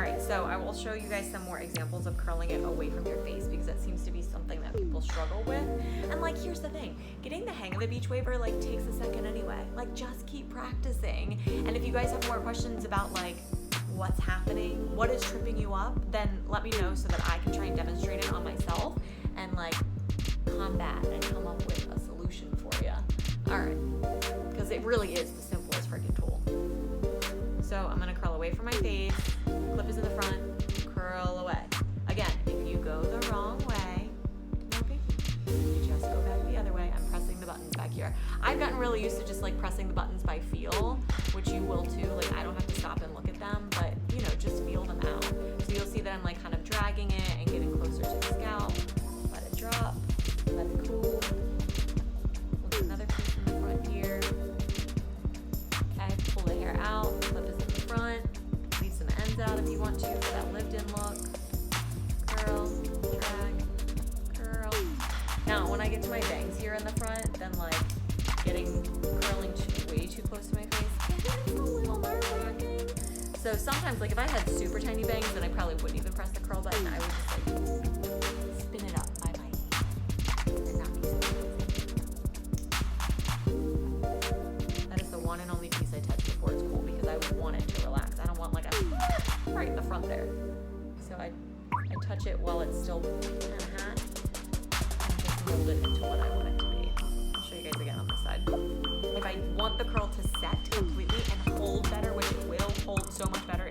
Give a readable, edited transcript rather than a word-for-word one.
All right, so I will show you guys some more examples of curling it away from your face because that seems to be something that people struggle with. And like, here's the thing, getting the hang of a beach waver like takes a second anyway. Like, just keep practicing. And if you guys have more questions about like what's happening, what is tripping you up, then let me know so that I can try and demonstrate it on myself and like combat and come up with a solution for you. All right, because it really is the simplest freaking tool. So I'm gonna curl away from my face, clip is in the front, curl away. Again, if you go the wrong way, okay, you just go back the other way. I'm pressing the buttons back here. I've gotten really used to just like pressing the buttons by feel, which you will too. Like, I don't have to stop and look at them, but you know, just feel them out. So you'll see that I'm like kind of dragging it and getting closer to the scalp. Let it drop, let it cool. We'll do another piece from the front here. Okay, pull the hair out, clip is in the front. Leave some ends out if you want to for that lived-in look. Curl, drag, curl. Now, when I get to my bangs here in the front, then like curling way too close to my face, it's a little nerve-wracking. So sometimes, like if I had super tiny bangs, then I probably wouldn't even press the curl button. I would just like spin it up by my hand and not be so crazy. That is the one and only piece I touch before it's cool because I want it to relax. I don't want like a right in the front there. So I touch it while it's still kind of hot and just mold it into what I want it to be. I'll show you guys again on this side. If I want the curl to set completely and hold better, which it will hold so much better